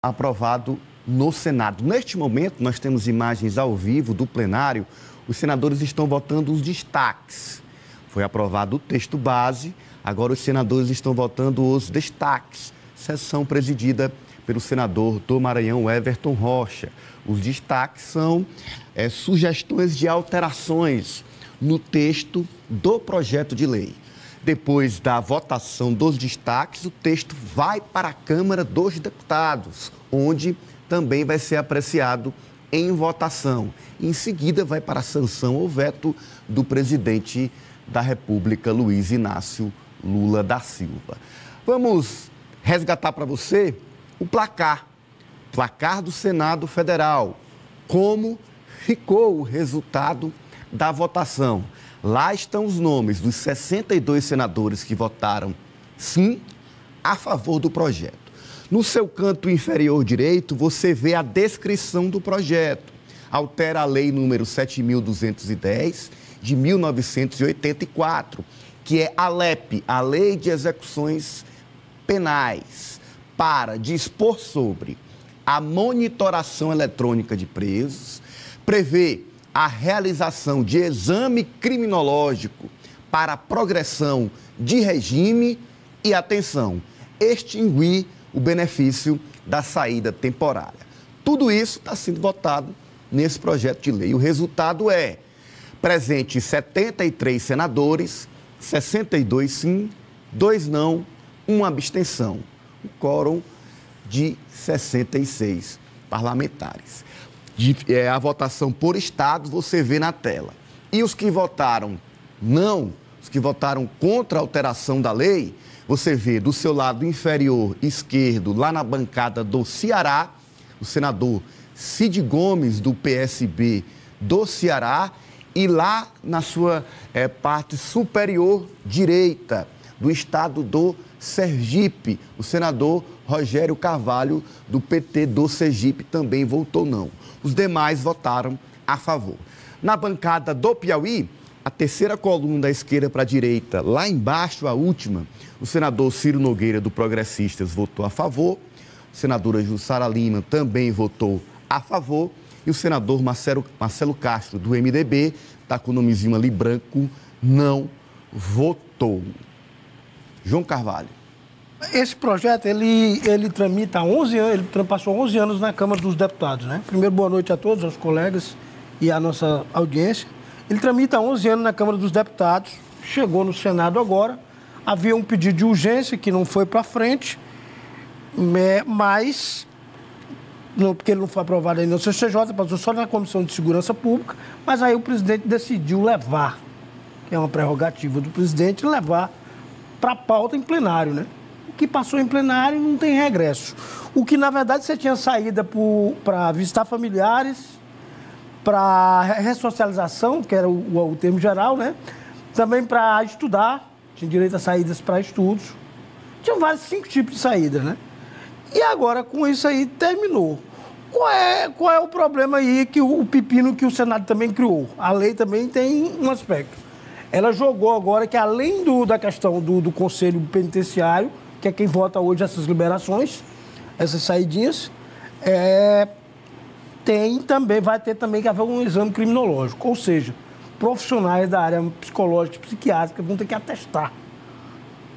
aprovado no Senado. Neste momento, nós temos imagens ao vivo do plenário. Os senadores estão votando os destaques. Foi aprovado o texto base, agora os senadores estão votando os destaques. Sessão presidida pelo senador do Maranhão, Everton Rocha. Os destaques são sugestões de alterações no texto do projeto de lei. Depois da votação dos destaques, o texto vai para a Câmara dos Deputados, onde também vai ser apreciado em votação. Em seguida, vai para a sanção ou veto do presidente da República, Luiz Inácio Lula da Silva. Vamos resgatar para você o placar do Senado Federal. Como ficou o resultado da votação? Lá estão os nomes dos 62 senadores que votaram sim a favor do projeto. No seu canto inferior direito, você vê a descrição do projeto. Altera a lei número 7.210 de 1984, que é a LEP, a Lei de Execuções Penais, para dispor sobre a monitoração eletrônica de presos, prevê a realização de exame criminológico para a progressão de regime e, atenção, extinguir o benefício da saída temporária. Tudo isso está sendo votado nesse projeto de lei. O resultado é presente 73 senadores, 62 sim, 2 não, 1 abstenção. Um quórum de 66 parlamentares. A votação por estado você vê na tela. E os que votaram não, os que votaram contra a alteração da lei, você vê do seu lado inferior esquerdo, lá na bancada do Ceará, o senador Cid Gomes, do PSB do Ceará, e lá na sua parte superior direita, do estado do Sergipe, o senador Rogério Carvalho, do PT do Sergipe, também votou não. Os demais votaram a favor. Na bancada do Piauí, a terceira coluna da esquerda para a direita, lá embaixo, a última, o senador Ciro Nogueira, do Progressistas, votou a favor. A senadora Jussara Lima também votou a favor. E o senador Marcelo Castro, do MDB, está com o nomezinho ali branco, não votou. João Carvalho. Esse projeto, ele tramita há 11 anos, ele passou 11 anos na Câmara dos Deputados, né? Primeiro, boa noite a todos, aos colegas e à nossa audiência. Ele tramita há 11 anos na Câmara dos Deputados, chegou no Senado agora, havia um pedido de urgência que não foi para frente, mas, não, porque ele não foi aprovado ainda no CCJ, passou só na Comissão de Segurança Pública, mas aí o presidente decidiu levar, que é uma prerrogativa do presidente, levar para a pauta em plenário, né? O que passou em plenário não tem regresso. O que, na verdade, você tinha saída para visitar familiares, para ressocialização, que era o termo geral, né? Também para estudar, tinha direito a saídas para estudos. Tinha vários 5 tipos de saída, né? E agora, com isso aí, terminou. Qual é o problema aí, que o pepino que o Senado também criou? A lei também tem um aspecto. Ela jogou agora que, além da questão do Conselho Penitenciário, que é quem vota hoje essas liberações, essas saidinhas, vai ter também que haver um exame criminológico. Ou seja, profissionais da área psicológica e psiquiátrica vão ter que atestar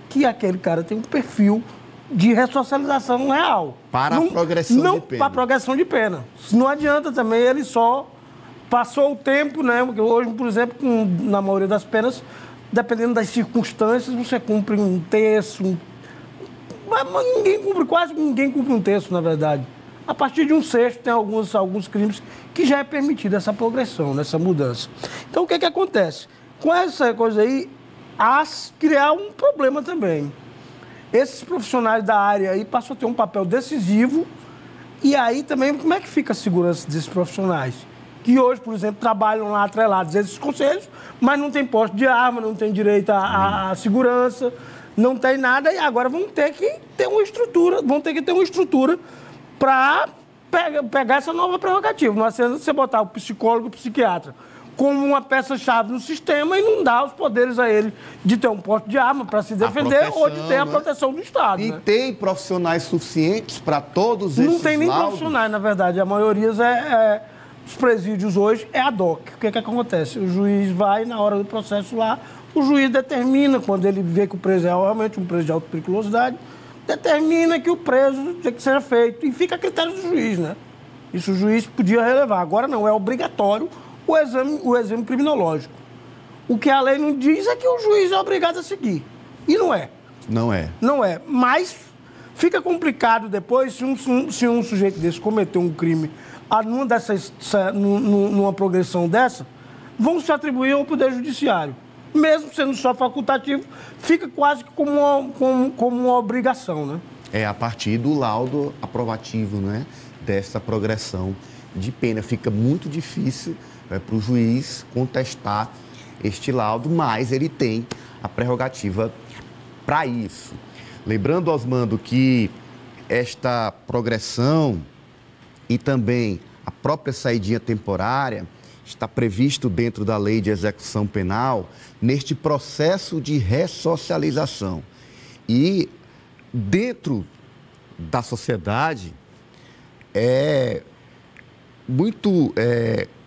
que aquele cara tem um perfil de ressocialização real. Para a progressão de pena. Para a progressão de pena. Não adianta também ele só passou o tempo, né? Porque hoje, por exemplo, na maioria das penas, dependendo das circunstâncias, você cumpre um terço. Mas quase ninguém cumpre um terço, na verdade. A partir de um sexto, tem alguns crimes que já é permitida essa progressão, essa mudança. Então, o que acontece? Com essa coisa aí, criar um problema também. Esses profissionais da área aí passam a ter um papel decisivo. E aí também, como é que fica a segurança desses profissionais? Que hoje, por exemplo, trabalham lá atrelados a esses conselhos, mas não tem posse de arma, não tem direito à segurança, não tem nada, e agora vão ter que ter uma estrutura, para pegar essa nova prerrogativa. Não é você botar o psicólogo, o psiquiatra como uma peça-chave no sistema e não dá os poderes a ele de ter um porte de arma para se defender ou de ter a proteção do Estado. E né? tem profissionais suficientes para todos esses Não tem nem laudos? profissionais, na verdade. A maioria os presídios hoje é ad hoc. O que acontece? O juiz vai, na hora do processo lá, o juiz determina, quando ele vê que o preso é realmente um preso de alta periculosidade, determina que o preso tem que ser feito. E fica a critério do juiz, né? Isso o juiz podia relevar. Agora não, é obrigatório o exame criminológico. O que a lei não diz é que o juiz é obrigado a seguir. E não é. Não é. Não é. Mas fica complicado depois se um sujeito desse cometer um crime numa progressão dessa, vão se atribuir ao Poder Judiciário. Mesmo sendo só facultativo, fica quase que como uma obrigação, né? É a partir do laudo aprovativo, né, dessa progressão de pena. Fica muito difícil para o juiz contestar este laudo, mas ele tem a prerrogativa para isso. Lembrando, Osmando, que esta progressão e também a própria saidinha temporária está previsto dentro da Lei de Execução Penal neste processo de ressocialização. E dentro da sociedade é muito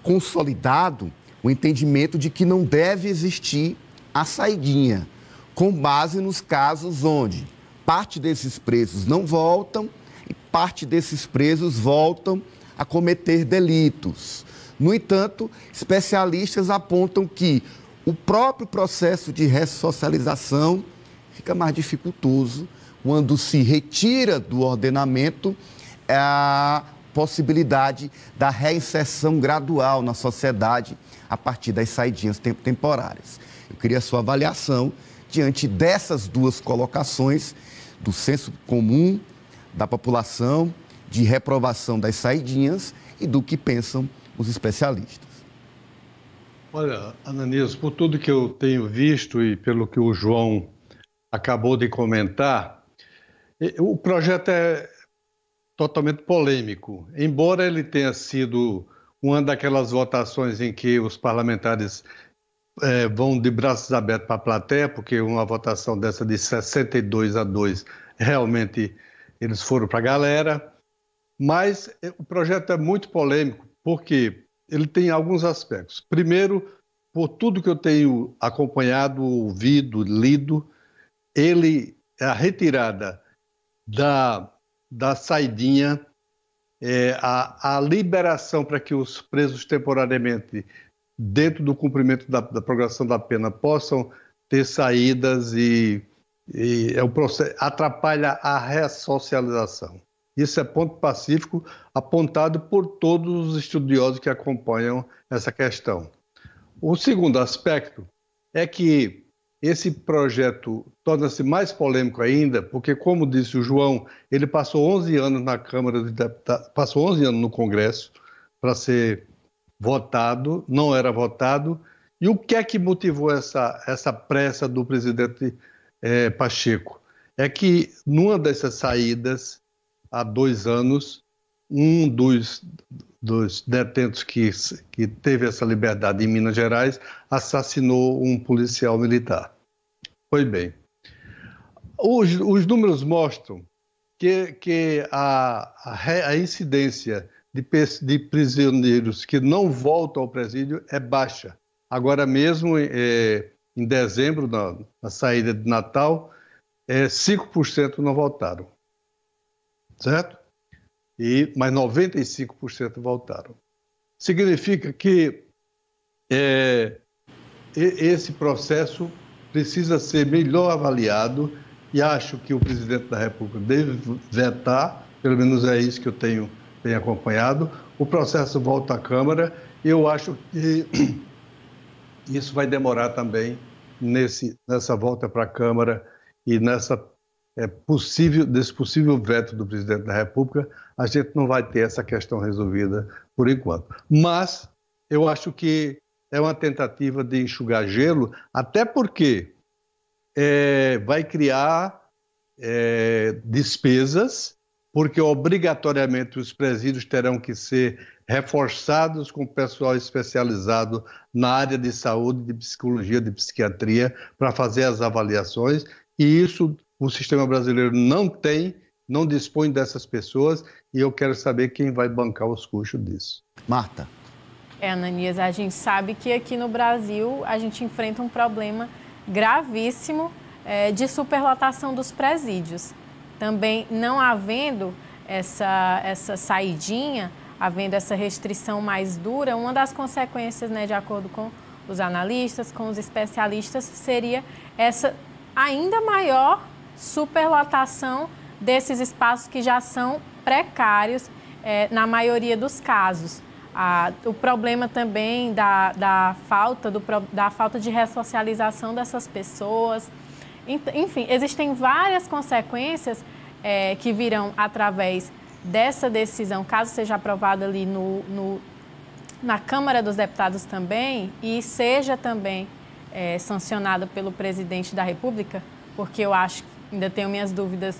consolidado o entendimento de que não deve existir a saidinha, com base nos casos onde parte desses presos não voltam e parte desses presos voltam a cometer delitos. No entanto, especialistas apontam que o próprio processo de ressocialização fica mais dificultoso quando se retira do ordenamento a possibilidade da reinserção gradual na sociedade a partir das saidinhas temporárias. Eu queria a sua avaliação diante dessas duas colocações do senso comum da população, de reprovação das saidinhas e do que pensam os especialistas. Olha, Ananias, por tudo que eu tenho visto e pelo que o João acabou de comentar, o projeto é totalmente polêmico, embora ele tenha sido uma daquelas votações em que os parlamentares vão de braços abertos para a plateia, porque uma votação dessa de 62-2, realmente eles foram para a galera, mas o projeto é muito polêmico, porque ele tem alguns aspectos. Primeiro, por tudo que eu tenho acompanhado, ouvido, lido, a retirada da saidinha, a liberação para que os presos temporariamente, dentro do cumprimento da progressão da pena, possam ter saídas e o processo atrapalha a ressocialização. Isso é ponto pacífico apontado por todos os estudiosos que acompanham essa questão. O segundo aspecto é que esse projeto torna-se mais polêmico ainda, porque, como disse o João, ele passou 11 anos na Câmara dos Deputados, passou 11 anos no Congresso para ser votado, não era votado. E o que é que motivou essa pressa do presidente Pacheco? É que, numa dessas saídas, há 2 anos, um dos detentos que teve essa liberdade em Minas Gerais assassinou um policial militar. Pois bem, os números mostram que a incidência de prisioneiros que não voltam ao presídio é baixa. Agora mesmo, em dezembro, na saída de Natal, 5% não voltaram. Certo? Mas 95% voltaram. Significa que esse processo precisa ser melhor avaliado e acho que o presidente da República deve vetar, pelo menos é isso que eu tenho acompanhado. O processo volta à Câmara e eu acho que isso vai demorar também nessa volta para a Câmara e desse possível veto do presidente da República, a gente não vai ter essa questão resolvida por enquanto. Mas eu acho que é uma tentativa de enxugar gelo, até porque vai criar despesas porque obrigatoriamente os presídios terão que ser reforçados com pessoal especializado na área de saúde, de psicologia, de psiquiatria, para fazer as avaliações, e isso o sistema brasileiro não tem, não dispõe dessas pessoas, e eu quero saber quem vai bancar os custos disso. Marta. Ananias, a gente sabe que aqui no Brasil a gente enfrenta um problema gravíssimo de superlotação dos presídios. Também não havendo essa saidinha, havendo essa restrição mais dura, uma das consequências, né, de acordo com os analistas, com os especialistas, seria essa ainda maior superlotação desses espaços que já são precários na maioria dos casos. O problema também da falta de ressocialização dessas pessoas. Enfim, existem várias consequências que virão através dessa decisão, caso seja aprovada ali na Câmara dos Deputados também, e seja também sancionada pelo presidente da República, porque eu acho, ainda tenho minhas dúvidas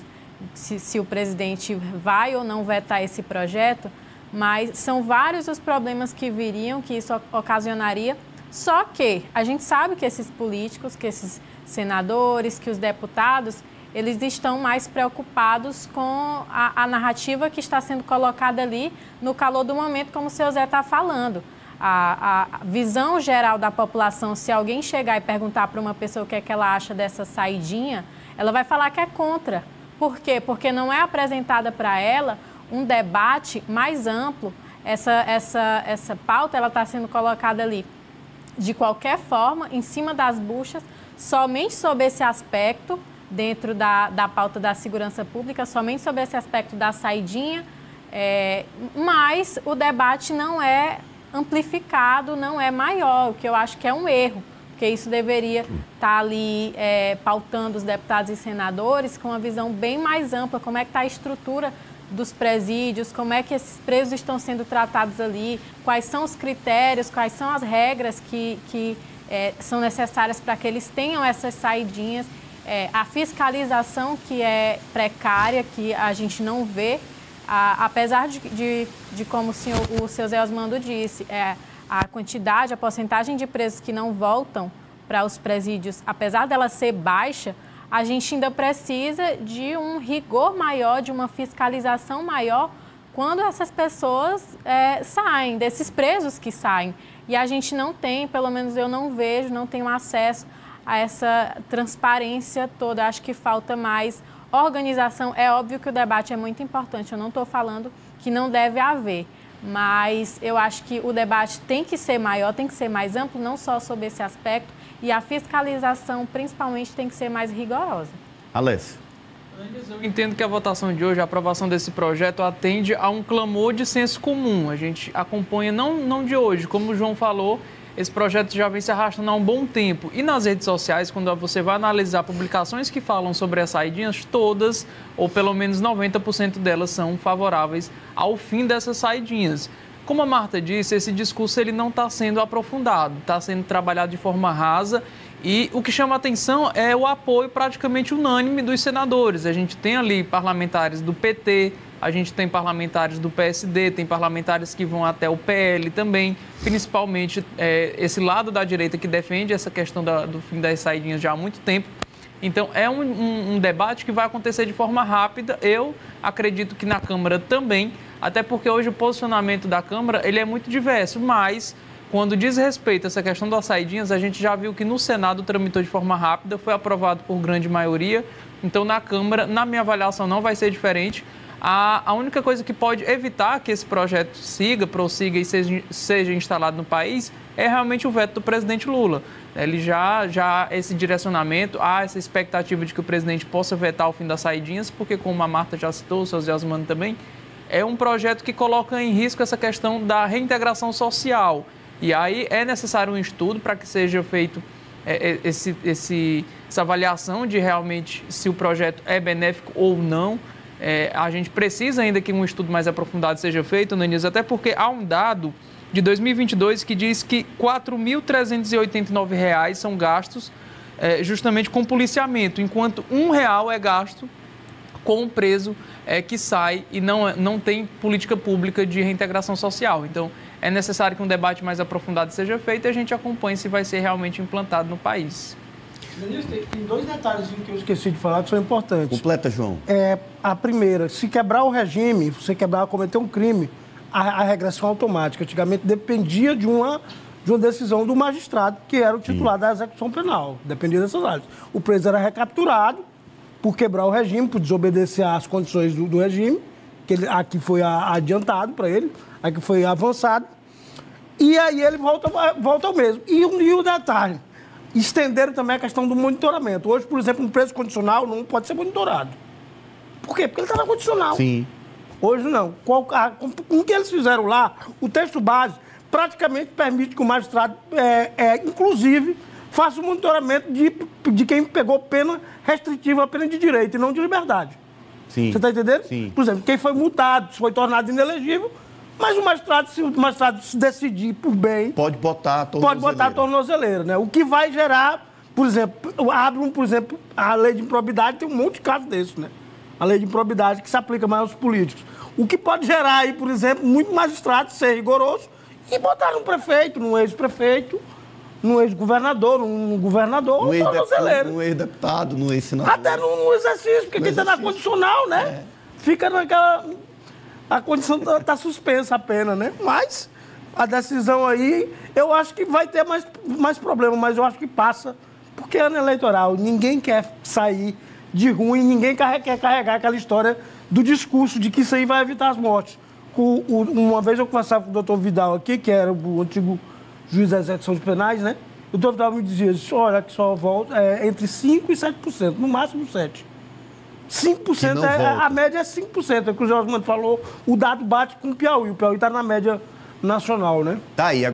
se o presidente vai ou não vetar esse projeto, mas são vários os problemas que viriam, que isso ocasionaria, só que a gente sabe que esses políticos, que esses senadores, que os deputados, eles estão mais preocupados com a narrativa que está sendo colocada ali no calor do momento, como o seu Zé está falando. A visão geral da população, se alguém chegar e perguntar para uma pessoa o que é que ela acha dessa saidinha, ela vai falar que é contra. Por quê? Porque não é apresentada para ela um debate mais amplo. Essa pauta ela está sendo colocada ali de qualquer forma, em cima das buchas, somente sob esse aspecto, dentro da pauta da segurança pública, somente sobre esse aspecto da saidinha, mas o debate não é amplificado, não é maior, o que eu acho que é um erro, porque isso deveria estar ali pautando os deputados e senadores com uma visão bem mais ampla, como é que está a estrutura dos presídios, como é que esses presos estão sendo tratados ali, quais são os critérios, quais são as regras que são necessárias para que eles tenham essas saidinhas. A fiscalização que é precária, que a gente não vê, apesar de como o seu Zé Osmando disse, a quantidade, a porcentagem de presos que não voltam para os presídios, apesar dela ser baixa, a gente ainda precisa de um rigor maior, de uma fiscalização maior quando essas pessoas saem, desses presos que saem. E a gente não tem, pelo menos eu não vejo, não tenho acesso a essa transparência toda. Acho que falta mais organização. É óbvio que o debate é muito importante, eu não estou falando que não deve haver, mas eu acho que o debate tem que ser maior, tem que ser mais amplo, não só sobre esse aspecto, e a fiscalização, principalmente, tem que ser mais rigorosa. Alessio. Eu entendo que a votação de hoje, a aprovação desse projeto, atende a um clamor de senso comum. A gente acompanha, não de hoje, como o João falou, esse projeto já vem se arrastando há um bom tempo. E nas redes sociais, quando você vai analisar publicações que falam sobre as saidinhas, todas, ou pelo menos 90% delas, são favoráveis ao fim dessas saidinhas. Como a Marta disse, esse discurso ele não está sendo aprofundado, está sendo trabalhado de forma rasa, e o que chama a atenção é o apoio praticamente unânime dos senadores. A gente tem ali parlamentares do PT, a gente tem parlamentares do PSD, tem parlamentares que vão até o PL também, principalmente esse lado da direita que defende essa questão do fim das saidinhas já há muito tempo. Então, é um debate que vai acontecer de forma rápida. Eu acredito que na Câmara também, até porque hoje o posicionamento da Câmara ele é muito diverso, mas quando diz respeito a essa questão das saidinhas, a gente já viu que no Senado tramitou de forma rápida, foi aprovado por grande maioria. Então, na Câmara, na minha avaliação, não vai ser diferente. A única coisa que pode evitar que esse projeto prossiga e seja instalado no país é realmente o veto do presidente Lula. Ele já esse direcionamento, há essa expectativa de que o presidente possa vetar o fim das saidinhas, porque, como a Marta já citou, o seu Zé Osmando também, é um projeto que coloca em risco essa questão da reintegração social. E aí é necessário um estudo para que seja feito essa avaliação de realmente se o projeto é benéfico ou não. A gente precisa ainda que um estudo mais aprofundado seja feito, Ananias, até porque há um dado de 2022 que diz que R$ 4.389 são gastos justamente com policiamento, enquanto R$ 1 é gasto com o preso que sai e não tem política pública de reintegração social. Então, é necessário que um debate mais aprofundado seja feito e a gente acompanhe se vai ser realmente implantado no país. Ministro, tem 2 detalhes que eu esqueci de falar que são importantes. Completa, João. A primeira, se quebrar o regime, você cometer um crime, a regressão automática. Antigamente dependia de uma decisão do magistrado, que era o titular da execução penal. Dependia dessas áreas. O preso era recapturado por quebrar o regime, por desobedecer às condições do regime, que aqui foi adiantado para ele, aqui foi avançado, e aí ele volta ao mesmo. E o detalhe, estenderam também a questão do monitoramento. Hoje, por exemplo, um preso condicional não pode ser monitorado. Por quê? Porque ele está na condicional. Sim. Hoje não. Com o que eles fizeram lá, o texto base praticamente permite que o magistrado, inclusive, faça o monitoramento de quem pegou pena restritiva, pena de direito e não de liberdade. Sim. Você está entendendo? Sim. Por exemplo, quem foi multado, foi tornado inelegível, mas o magistrado, se o magistrado se decidir por bem... Pode botar a tornozeleira. Pode botar a tornozeleira, né? O que vai gerar, por exemplo, a lei de improbidade tem um monte de casos desses, né? A lei de improbidade que se aplica mais aos políticos. O que pode gerar aí, por exemplo, muito magistrado ser rigoroso e botar num prefeito, num ex-prefeito, num ex-governador, num governador, num ex-deputado, num ex-senador. Até no exercício, porque quem está na condicional, né? Fica naquela... A condição está suspensa a pena, né? Mas a decisão aí, eu acho que vai ter mais problema, mas eu acho que passa, porque é ano eleitoral. Ninguém quer sair de ruim, ninguém quer carregar aquela história do discurso de que isso aí vai evitar as mortes. Uma vez eu conversava com o doutor Vidal aqui, que era o antigo juiz das execuções penais, né? O doutor Vidal me dizia, olha, que só volta entre 5% e 7%, no máximo 7%. 5%, a média é 5%. É o que o José Osmando falou, o dado bate com o Piauí. O Piauí está na média nacional, né? Tá aí.